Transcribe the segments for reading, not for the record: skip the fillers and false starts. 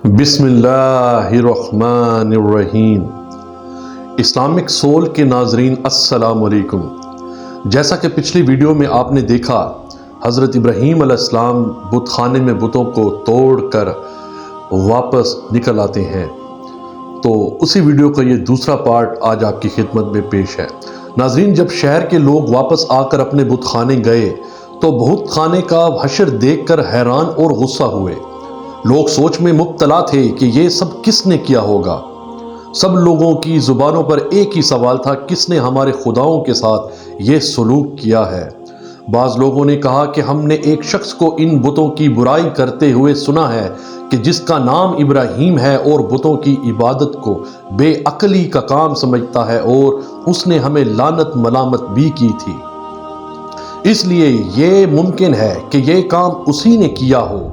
بسم اللہ الرحمن الرحیم۔ اسلامک سول کے ناظرین السلام علیکم۔ جیسا کہ پچھلی ویڈیو میں آپ نے دیکھا، حضرت ابراہیم علیہ السلام بت خانے میں بتوں کو توڑ کر واپس نکل آتے ہیں، تو اسی ویڈیو کا یہ دوسرا پارٹ آج آپ کی خدمت میں پیش ہے۔ ناظرین، جب شہر کے لوگ واپس آ کر اپنے بت خانے گئے تو بت خانے کا حشر دیکھ کر حیران اور غصہ ہوئے۔ لوگ سوچ میں مبتلا تھے کہ یہ سب کس نے کیا ہوگا۔ سب لوگوں کی زبانوں پر ایک ہی سوال تھا، کس نے ہمارے خداؤں کے ساتھ یہ سلوک کیا ہے؟ بعض لوگوں نے کہا کہ ہم نے ایک شخص کو ان بتوں کی برائی کرتے ہوئے سنا ہے کہ جس کا نام ابراہیم ہے اور بتوں کی عبادت کو بے عقلی کا کام سمجھتا ہے، اور اس نے ہمیں لعنت ملامت بھی کی تھی، اس لیے یہ ممکن ہے کہ یہ کام اسی نے کیا ہو۔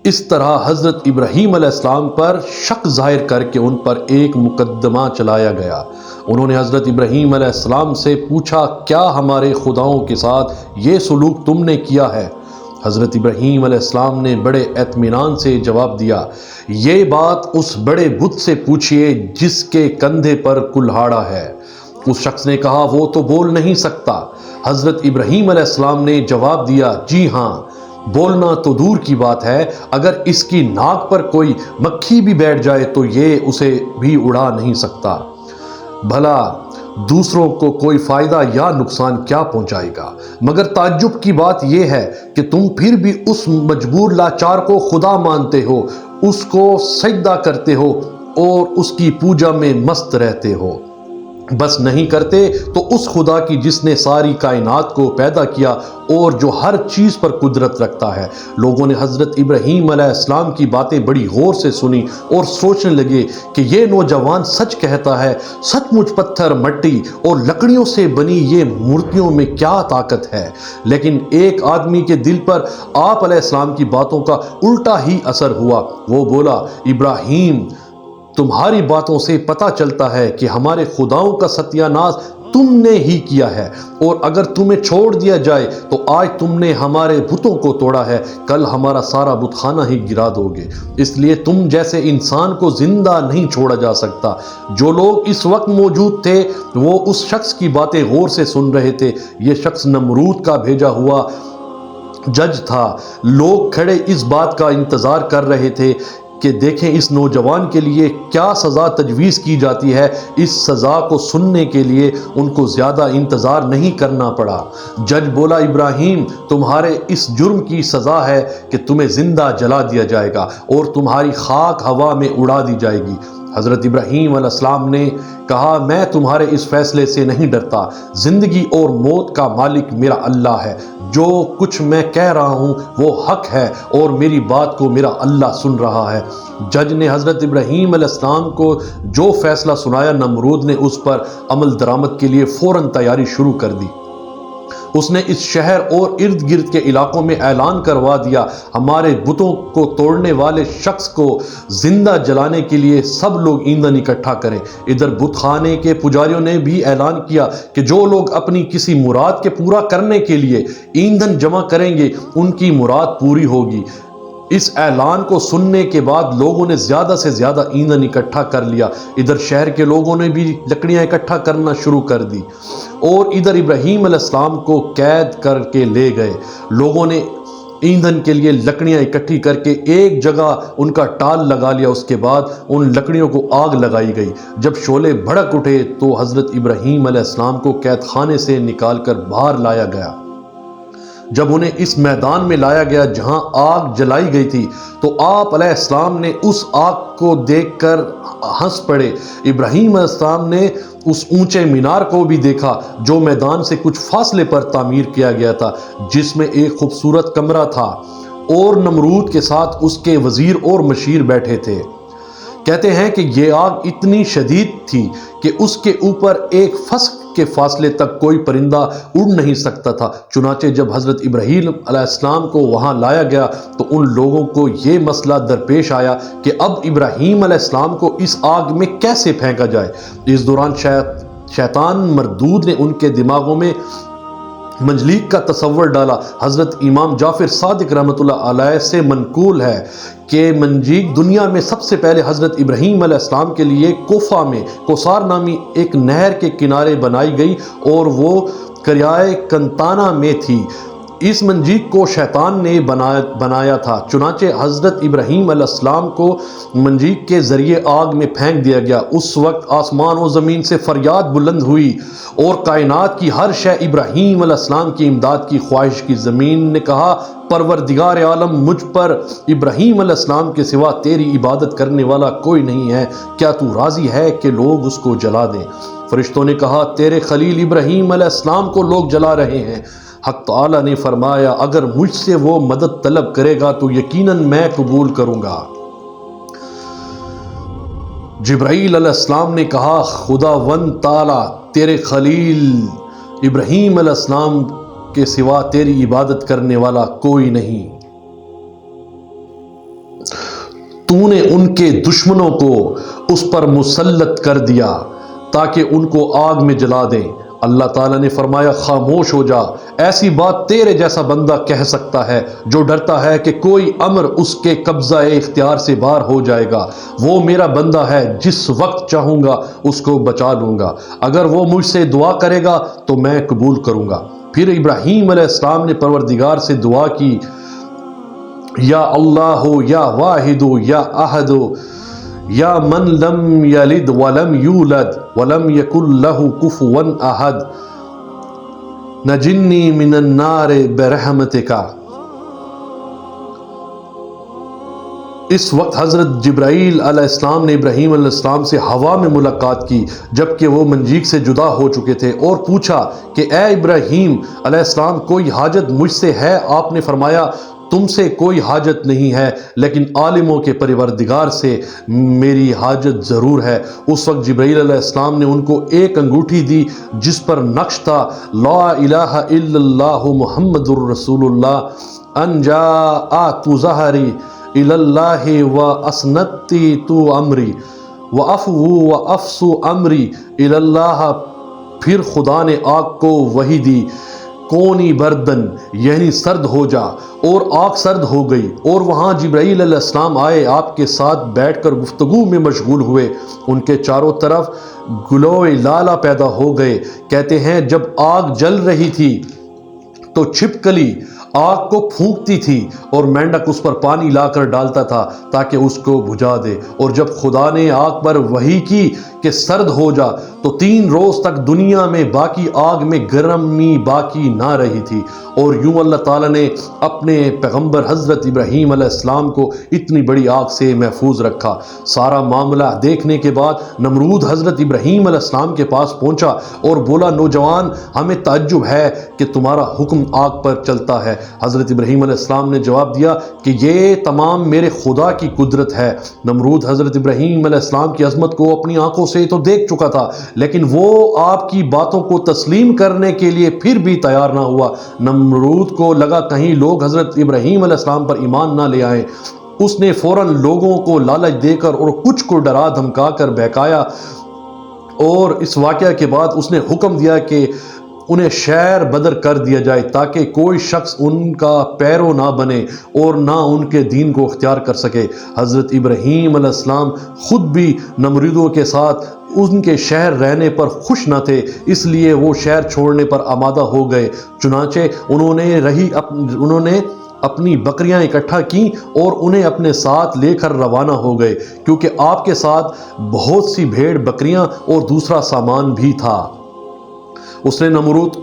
اس طرح حضرت ابراہیم علیہ السلام پر شک ظاہر کر کے ان پر ایک مقدمہ چلایا گیا۔ انہوں نے حضرت ابراہیم علیہ السلام سے پوچھا، کیا ہمارے خداؤں کے ساتھ یہ سلوک تم نے کیا ہے؟ حضرت ابراہیم علیہ السلام نے بڑے اطمینان سے جواب دیا، یہ بات اس بڑے بت سے پوچھئے جس کے کندھے پر کلہاڑا ہے۔ اس شخص نے کہا، وہ تو بول نہیں سکتا۔ حضرت ابراہیم علیہ السلام نے جواب دیا، جی ہاں، بولنا تو دور کی بات ہے، اگر اس کی ناک پر کوئی مکھی بھی بیٹھ جائے تو یہ اسے بھی اڑا نہیں سکتا۔ بھلا دوسروں کو کوئی فائدہ یا نقصان کیا پہنچائے گا؟ مگر تعجب کی بات یہ ہے کہ تم پھر بھی اس مجبور لاچار کو خدا مانتے ہو، اس کو سجدہ کرتے ہو اور اس کی پوجا میں مست رہتے ہو۔ بس نہیں کرتے تو اس خدا کی جس نے ساری کائنات کو پیدا کیا اور جو ہر چیز پر قدرت رکھتا ہے۔ لوگوں نے حضرت ابراہیم علیہ السلام کی باتیں بڑی غور سے سنی اور سوچنے لگے کہ یہ نوجوان سچ کہتا ہے، سچ مچ پتھر، مٹی اور لکڑیوں سے بنی یہ مورتیوں میں کیا طاقت ہے۔ لیکن ایک آدمی کے دل پر آپ علیہ السلام کی باتوں کا الٹا ہی اثر ہوا۔ وہ بولا، ابراہیم، تمہاری باتوں سے پتہ چلتا ہے کہ ہمارے خداؤں کا ستیہ ناش تم نے ہی کیا ہے، اور اگر تمہیں چھوڑ دیا جائے تو آج تم نے ہمارے بتوں کو توڑا ہے، کل ہمارا سارا بت خانہ ہی گرا دو گے، اس لیے تم جیسے انسان کو زندہ نہیں چھوڑا جا سکتا۔ جو لوگ اس وقت موجود تھے وہ اس شخص کی باتیں غور سے سن رہے تھے۔ یہ شخص نمرود کا بھیجا ہوا جج تھا۔ لوگ کھڑے اس بات کا انتظار کر رہے تھے کہ دیکھیں اس نوجوان کے لیے کیا سزا تجویز کی جاتی ہے۔ اس سزا کو سننے کے لیے ان کو زیادہ انتظار نہیں کرنا پڑا۔ جج بولا، ابراہیم، تمہارے اس جرم کی سزا ہے کہ تمہیں زندہ جلا دیا جائے گا اور تمہاری خاک ہوا میں اڑا دی جائے گی۔ حضرت ابراہیم علیہ السلام نے کہا، میں تمہارے اس فیصلے سے نہیں ڈرتا۔ زندگی اور موت کا مالک میرا اللہ ہے۔ جو کچھ میں کہہ رہا ہوں وہ حق ہے اور میری بات کو میرا اللہ سن رہا ہے۔ جج نے حضرت ابراہیم علیہ السلام کو جو فیصلہ سنایا، نمرود نے اس پر عمل درآمد کے لیے فوراً تیاری شروع کر دی۔ اس نے اس شہر اور ارد گرد کے علاقوں میں اعلان کروا دیا، ہمارے بتوں کو توڑنے والے شخص کو زندہ جلانے کے لیے سب لوگ ایندھن اکٹھا کریں۔ ادھر بت خانے کے پجاریوں نے بھی اعلان کیا کہ جو لوگ اپنی کسی مراد کے پورا کرنے کے لیے ایندھن جمع کریں گے، ان کی مراد پوری ہوگی۔ اس اعلان کو سننے کے بعد لوگوں نے زیادہ سے زیادہ ایندھن اکٹھا کر لیا۔ ادھر شہر کے لوگوں نے بھی لکڑیاں اکٹھا کرنا شروع کر دی اور ادھر ابراہیم علیہ السلام کو قید کر کے لے گئے۔ لوگوں نے ایندھن کے لیے لکڑیاں اکٹھی کر کے ایک جگہ ان کا ٹال لگا لیا۔ اس کے بعد ان لکڑیوں کو آگ لگائی گئی۔ جب شعلے بھڑک اٹھے تو حضرت ابراہیم علیہ السلام کو قید خانے سے نکال کر باہر لایا گیا۔ جب انہیں اس میدان میں لایا گیا جہاں آگ جلائی گئی تھی تو آپ علیہ السلام نے اس آگ کو دیکھ کر ہنس پڑے۔ ابراہیم علیہ السلام نے اس اونچے مینار کو بھی دیکھا جو میدان سے کچھ فاصلے پر تعمیر کیا گیا تھا، جس میں ایک خوبصورت کمرہ تھا اور نمرود کے ساتھ اس کے وزیر اور مشیر بیٹھے تھے۔ کہتے ہیں کہ یہ آگ اتنی شدید تھی کہ اس کے اوپر ایک فسق کے فاصلے تک کوئی پرندہ اڑ نہیں سکتا تھا۔ چنانچہ جب حضرت ابراہیم علیہ السلام کو وہاں لایا گیا تو ان لوگوں کو یہ مسئلہ درپیش آیا کہ اب ابراہیم علیہ السلام کو اس آگ میں کیسے پھینکا جائے۔ اس دوران شیطان مردود نے ان کے دماغوں میں منجلیق کا تصور ڈالا۔ حضرت امام جعفر صادق رحمۃ اللہ علیہ سے منقول ہے کہ منجیق دنیا میں سب سے پہلے حضرت ابراہیم علیہ السلام کے لیے کوفہ میں کوثار نامی ایک نہر کے کنارے بنائی گئی اور وہ قریائے کنتانہ میں تھی۔ اس منجیق کو شیطان نے بنایا تھا، چنانچہ حضرت ابراہیم علیہ السلام کو منجیق کے ذریعے آگ میں پھینک دیا گیا۔ اس وقت آسمان و زمین سے فریاد بلند ہوئی اور کائنات کی ہر شے ابراہیم علیہ السلام کی امداد کی خواہش کی۔ زمین نے کہا پروردگار عالم، مجھ پر ابراہیم علیہ السلام کے سوا تیری عبادت کرنے والا کوئی نہیں ہے، کیا تو راضی ہے کہ لوگ اس کو جلا دیں؟ فرشتوں نے کہا تیرے خلیل ابراہیم علیہ السلام کو لوگ جلا رہے ہیں۔ حق تعالی نے فرمایا اگر مجھ سے وہ مدد طلب کرے گا تو یقیناً میں قبول کروں گا۔ جبرائیل علیہ السلام نے کہا خداوند تعالی تیرے خلیل ابراہیم علیہ السلام کے سوا تیری عبادت کرنے والا کوئی نہیں، تو نے ان کے دشمنوں کو اس پر مسلط کر دیا تاکہ ان کو آگ میں جلا دیں۔ اللہ تعالیٰ نے فرمایا خاموش ہو جا، ایسی بات تیرے جیسا بندہ کہہ سکتا ہے جو ڈرتا ہے کہ کوئی امر اس کے قبضہ اختیار سے باہر ہو جائے گا۔ وہ میرا بندہ ہے، جس وقت چاہوں گا اس کو بچا لوں گا، اگر وہ مجھ سے دعا کرے گا تو میں قبول کروں گا۔ پھر ابراہیم علیہ السلام نے پروردگار سے دعا کی یا اللہ یا واحد یا احد یا من لم یلد ولم یولد ولم یکن لہ کفوا احد نجنی من النار برحمتک۔ اس وقت حضرت جبرائیل علیہ السلام نے ابراہیم علیہ السلام سے ہوا میں ملاقات کی جبکہ وہ منجیق سے جدا ہو چکے تھے اور پوچھا کہ اے ابراہیم علیہ السلام کوئی حاجت مجھ سے ہے؟ آپ نے فرمایا تم سے کوئی حاجت نہیں ہے لیکن عالموں کے پروردگار سے میری حاجت ضرور ہے۔ اس وقت جبرائیل علیہ السلام نے ان کو ایک انگوٹھی دی جس پر نقش تھا لا الہ الا اللہ محمد الرسول اللہ ان جاءت ظہری الی اللہ و اسنتی تو امری و افو و افسو امری الی اللہ۔ پھر خدا نے آگ کو وحی دی کونی بردن یعنی سرد ہو جا، اور آگ سرد ہو گئی اور وہاں جبرائیل علیہ السلام آئے، آپ کے ساتھ بیٹھ کر گفتگو میں مشغول ہوئے۔ ان کے چاروں طرف گلوئے لالا پیدا ہو گئے۔ کہتے ہیں جب آگ جل رہی تھی تو چھپکلی آگ کو پھونکتی تھی اور مینڈک اس پر پانی لا کر ڈالتا تھا تاکہ اس کو بجھا دے، اور جب خدا نے آگ پر وحی کی کہ سرد ہو جا تو 3 روز تک دنیا میں باقی آگ میں گرمی باقی نہ رہی تھی۔ اور یوں اللہ تعالیٰ نے اپنے پیغمبر حضرت ابراہیم علیہ السلام کو اتنی بڑی آگ سے محفوظ رکھا۔ سارا معاملہ دیکھنے کے بعد نمرود حضرت ابراہیم علیہ السلام کے پاس پہنچا اور بولا نوجوان ہمیں تعجب ہے کہ تمہارا حکم آگ پر چلتا ہے۔ حضرت ابراہیم علیہ السلام نے جواب دیا کہ یہ تمام میرے خدا کی قدرت ہے۔ نمرود حضرت ابراہیم علیہ السلام کی عظمت کو اپنی آنکھوں سے تو دیکھ چکا تھا لیکن وہ آپ کی باتوں کو تسلیم کرنے کے لیے پھر بھی تیار نہ ہوا۔ نمرود کو لگا کہیں لوگ حضرت ابراہیم علیہ السلام پر ایمان نہ لے آئیں۔ اس نے فوراً لوگوں کو لالچ دے کر اور کچھ کو ڈرا دھمکا کر بہکایا، اور اس واقعہ کے بعد اس نے حکم دیا کہ انہیں شہر بدر کر دیا جائے تاکہ کوئی شخص ان کا پیرو نہ بنے اور نہ ان کے دین کو اختیار کر سکے۔ حضرت ابراہیم علیہ السلام خود بھی نمرودوں کے ساتھ ان کے شہر رہنے پر خوش نہ تھے، اس لیے وہ شہر چھوڑنے پر آمادہ ہو گئے۔ چنانچہ انہوں نے اپنی بکریاں اکٹھا کیں اور انہیں اپنے ساتھ لے کر روانہ ہو گئے کیونکہ آپ کے ساتھ بہت سی بھیڑ بکریاں اور دوسرا سامان بھی تھا۔ اس نے نمرود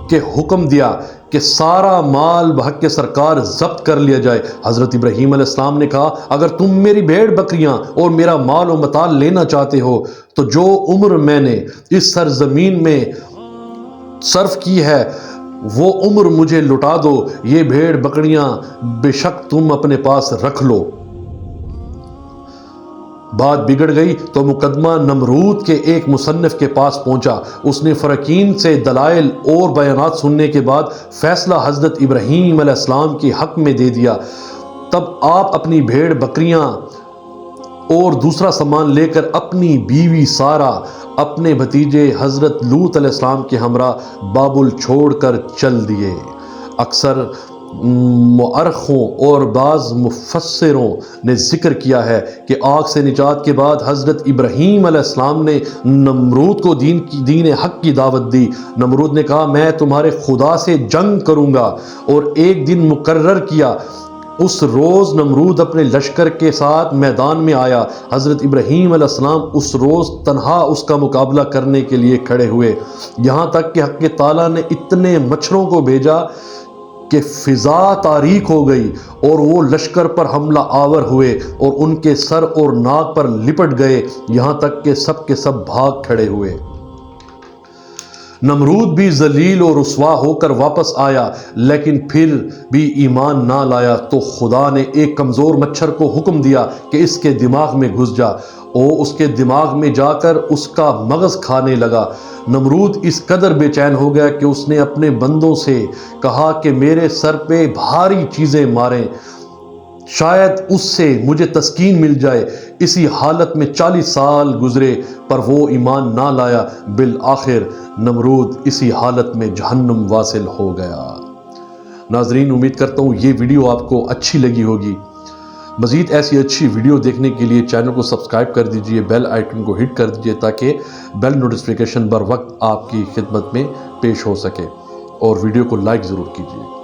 کے حکم دیا کہ سارا مال بحق کے سرکار ضبط کر لیا جائے۔ حضرت ابراہیم علیہ السلام نے کہا اگر تم میری بھیڑ بکریاں اور میرا مال و متاع لینا چاہتے ہو تو جو عمر میں نے اس سرزمین میں صرف کی ہے وہ عمر مجھے لٹا دو، یہ بھیڑ بکریاں بے شک تم اپنے پاس رکھ لو۔ بات بگڑ گئی تو مقدمہ نمرود کے ایک مصنف کے پاس پہنچا۔ اس نے فرقین سے دلائل اور بیانات سننے کے بعد فیصلہ حضرت ابراہیم علیہ السلام کے حق میں دے دیا۔ تب آپ اپنی بھیڑ بکریاں اور دوسرا سامان لے کر اپنی بیوی سارہ اپنے بھتیجے حضرت لوط علیہ السلام کے ہمراہ بابل چھوڑ کر چل دیے۔ اکثر مؤرخوں اور بعض مفسروں نے ذکر کیا ہے کہ آگ سے نجات کے بعد حضرت ابراہیم علیہ السلام نے نمرود کو دین حق کی دعوت دی۔ نمرود نے کہا میں تمہارے خدا سے جنگ کروں گا، اور ایک دن مقرر کیا۔ اس روز نمرود اپنے لشکر کے ساتھ میدان میں آیا۔ حضرت ابراہیم علیہ السلام اس روز تنہا اس کا مقابلہ کرنے کے لیے کھڑے ہوئے، یہاں تک کہ حق تعالیٰ نے اتنے مچھروں کو بھیجا کہ فضا تاریک ہو گئی، اور وہ لشکر پر حملہ آور ہوئے اور ان کے سر اور ناک پر لپٹ گئے، یہاں تک کہ سب کے سب بھاگ کھڑے ہوئے۔ نمرود بھی ذلیل اور رسوا ہو کر واپس آیا، لیکن پھر بھی ایمان نہ لایا، تو خدا نے ایک کمزور مچھر کو حکم دیا کہ اس کے دماغ میں گھس جا۔ وہ اس کے دماغ میں جا کر اس کا مغز کھانے لگا۔ نمرود اس قدر بے چین ہو گیا کہ اس نے اپنے بندوں سے کہا کہ میرے سر پہ بھاری چیزیں ماریں، شاید اس سے مجھے تسکین مل جائے۔ اسی حالت میں 40 سال گزرے، پر وہ ایمان نہ لایا۔ بالآخر نمرود اسی حالت میں جہنم واصل ہو گیا۔ ناظرین، امید کرتا ہوں یہ ویڈیو آپ کو اچھی لگی ہوگی۔ مزید ایسی اچھی ویڈیو دیکھنے کے لیے چینل کو سبسکرائب کر دیجئے، بیل آئیکن کو ہٹ کر دیجئے تاکہ بیل نوٹیفیکیشن بر وقت آپ کی خدمت میں پیش ہو سکے، اور ویڈیو کو لائک ضرور کیجئے۔